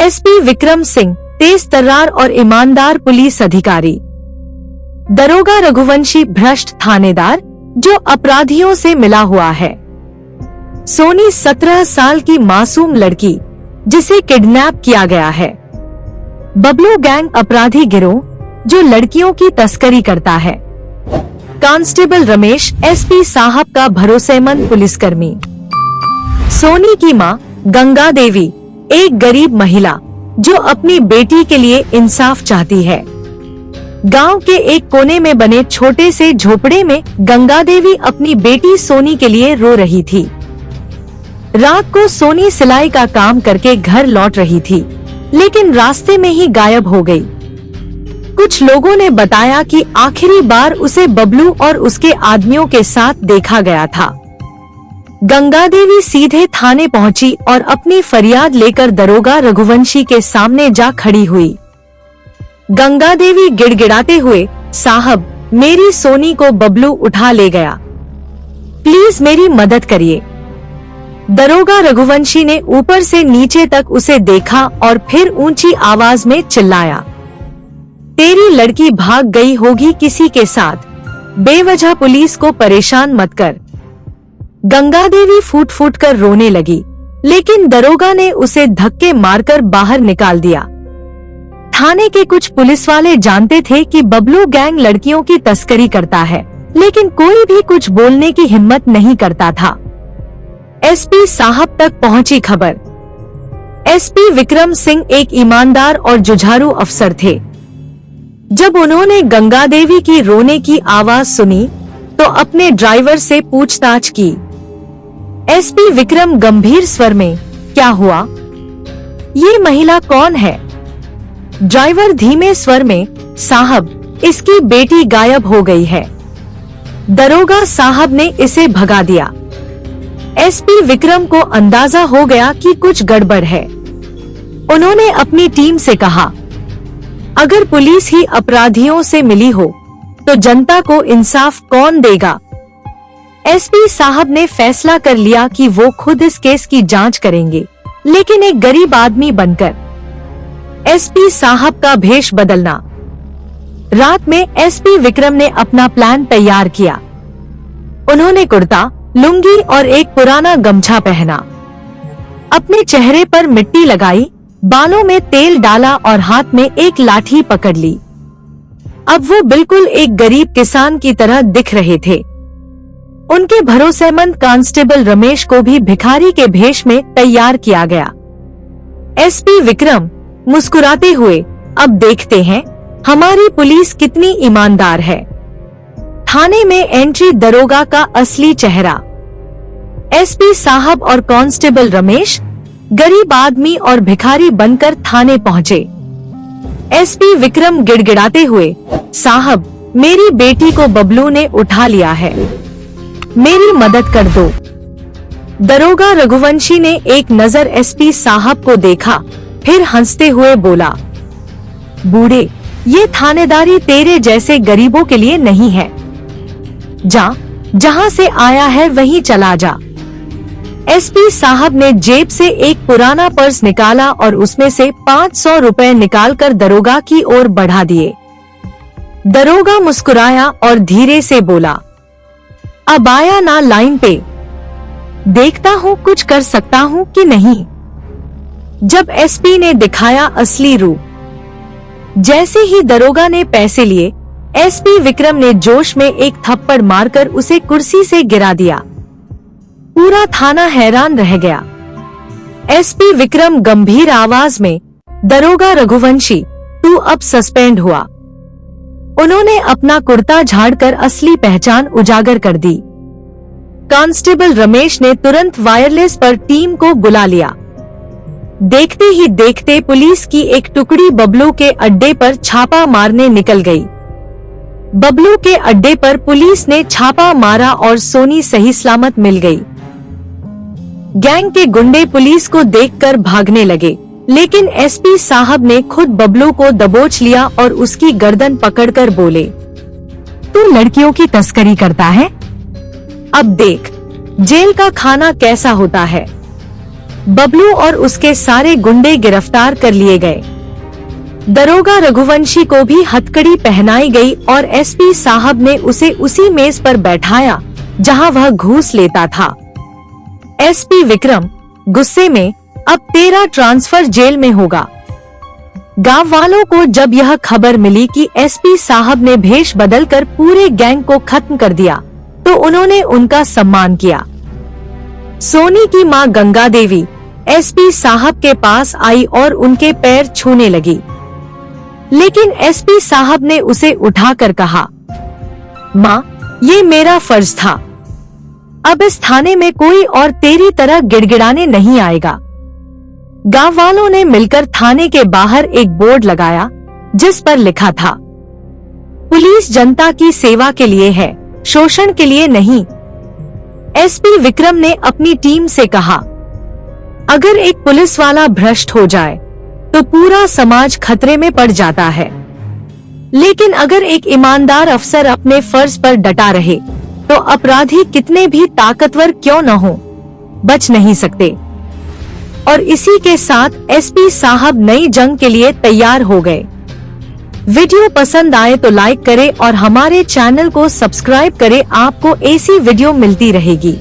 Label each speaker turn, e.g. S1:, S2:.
S1: SP Vikram Singh तेज तर्रार और ईमानदार police अधिकारी। दरोगा रघुवंशी भ्रष्ट थानेदार जो अपराधियों से मिला हुआ है। सोनी 17 साल की मासूम लड़की जिसे किडनैप किया गया है। बबलू गैंग अपराधी गिरोह जो लड़कियों की तस्करी करता है। कांस्टेबल रमेश एसपी साहब का भरोसेमंद पुलिसकर्मी। सोनी की मां गंगा देवी एक गरीब महिला जो अपनी बेटी के लिए इंसाफ चाहती है। गांव के एक कोने में बने छोटे से झोपड़े में गंगा देवी अपनी बेटी सोनी के लिए रो रही थी। रात को सोनी सिलाई का काम करके घर लौट रही थी, लेकिन रास्ते में ही गायब हो गई। कुछ लोगों ने बताया कि आखिरी बार उसे बबलू और उसके आदमियों के साथ देखा गया था। गंगा देवी सीधे थाने पहुंची और अपनी फरियाद लेकर दरोगा रघुवंशी के सामने जा खड़ी हुई। गंगा देवी गिड़गिड़ाते हुए, साहब मेरी सोनी को बबलू उठा ले गया, प्लीज मेरी मदद करिए। दरोगा रघुवंशी ने ऊपर से नीचे तक उसे देखा और फिर ऊंची आवाज में चिल्लाया, तेरी लड़की भाग गई होगी किसी के साथ, बेवजह पुलिस को परेशान मत कर। गंगा देवी फूट फूट कर रोने लगी, लेकिन दरोगा ने उसे धक्के मारकर बाहर निकाल दिया। थाने के कुछ पुलिस वाले जानते थे कि बबलू गैंग लड़कियों की तस्करी करता है, लेकिन कोई भी कुछ बोलने की हिम्मत नहीं करता था। एसपी साहब तक पहुंची खबर। एसपी विक्रम सिंह एक ईमानदार और जुझारू अफसर थे। जब उन्होंने गंगा देवी की रोने की आवाज सुनी तो अपने ड्राइवर से पूछताछ की। एसपी विक्रम गंभीर स्वर में, क्या हुआ? ये महिला कौन है? ड्राइवर धीमे स्वर में, साहब इसकी बेटी गायब हो गई है, दरोगा साहब ने इसे भगा दिया। एसपी विक्रम को अंदाजा हो गया कि कुछ गड़बड़ है। उन्होंने अपनी टीम से कहा, अगर पुलिस ही अपराधियों से मिली हो तो जनता को इंसाफ कौन देगा? एसपी साहब ने फैसला कर लिया कि वो खुद इस केस की जांच करेंगे, लेकिन एक गरीब आदमी बनकर। एसपी साहब का भेष बदलना। रात में एसपी विक्रम ने अपना प्लान तैयार किया। उन्होंने कुर्ता, लुंगी और एक पुराना गमछा पहना, अपने चेहरे पर मिट्टी लगाई, बालों में तेल डाला और हाथ में एक लाठी पकड़ ली। अब वो बिल्कुल एक गरीब किसान की तरह दिख रहे थे। उनके भरोसेमंद कांस्टेबल रमेश को भी भिखारी के भेष में तैयार किया गया। एसपी विक्रम मुस्कुराते हुए, अब देखते हैं हमारी पुलिस कितनी ईमानदार है। थाने में एंट्री दरोगा का असली चेहरा। एसपी साहब और कांस्टेबल रमेश गरीब आदमी और भिखारी बनकर थाने पहुंचे। एसपी विक्रम गिड़गिड़ाते हुए, साहब मेरी बेटी को बबलू ने उठा लिया है, मेरी मदद कर दो। दरोगा रघुवंशी ने एक नजर एसपी साहब को देखा, फिर हंसते हुए बोला, बूढ़े ये थानेदारी तेरे जैसे गरीबों के लिए नहीं है, जा जहां से आया है वहीं चला जा। एसपी साहब ने जेब से एक पुराना पर्स निकाला और उसमें से 500 रुपए निकालकर दरोगा की ओर बढ़ा दिए। दरोगा मुस्कुराया और धीरे से बोला, अब आया ना लाइन पे, देखता हूँ कुछ कर सकता हूँ कि नहीं। जब एसपी ने दिखाया असली रूप, जैसे ही दरोगा ने पैसे लिए, एसपी विक्रम ने जोश में एक थप्पड़ मारकर उसे कुर्सी से गिरा दिया। पूरा थाना हैरान रह गया। एसपी विक्रम गंभीर आवाज में, दरोगा रघुवंशी तू अब सस्पेंड हुआ। उन्होंने अपना कुर्ता झाड़कर असली पहचान उजागर कर दी। कांस्टेबल रमेश ने तुरंत वायरलेस पर टीम को बुला लिया। देखते ही देखते पुलिस की एक टुकड़ी बबलू के अड्डे पर छापा मारने निकल गई। बबलू के अड्डे पर पुलिस ने छापा मारा और सोनी सही सलामत मिल गई। गैंग के गुंडे पुलिस को देखकर भागने लगे, लेकिन एसपी साहब ने खुद बबलू को दबोच लिया और उसकी गर्दन पकड़कर बोले, तू लड़कियों की तस्करी करता है? अब देख जेल का खाना कैसा होता है। बबलू और उसके सारे गुंडे गिरफ्तार कर लिए गए। दरोगा रघुवंशी को भी हथकड़ी पहनाई गई और एसपी साहब ने उसे उसी मेज पर बैठाया जहां वह घूस लेता था। एसपी विक्रम गुस्से में, अब तेरा ट्रांसफर जेल में होगा। गांव वालों को जब यह खबर मिली कि एसपी साहब ने भेष बदलकर पूरे गैंग को खत्म कर दिया तो उन्होंने उनका सम्मान किया। सोनी की मां गंगा देवी एसपी साहब के पास आई और उनके पैर छूने लगी, लेकिन एसपी साहब ने उसे उठाकर कहा, मां, ये मेरा फर्ज था। अब इस थाने में कोई और तेरी तरह गिड़गिड़ाने नहीं आएगा। गांव वालों ने मिलकर थाने के बाहर एक बोर्ड लगाया जिस पर लिखा था, पुलिस जनता की सेवा के लिए है, शोषण के लिए नहीं। एसपी विक्रम ने अपनी टीम से कहा, अगर एक पुलिस वाला भ्रष्ट हो जाए तो पूरा समाज खतरे में पड़ जाता है, लेकिन अगर एक ईमानदार अफसर अपने फर्ज पर डटा रहे तो अपराधी कितने भी ताकतवर क्यों न हो, बच नहीं सकते। और इसी के साथ एसपी साहब नई जंग के लिए तैयार हो गए। वीडियो पसंद आए तो लाइक करें और हमारे चैनल को सब्सक्राइब करें, आपको ऐसी वीडियो मिलती रहेगी।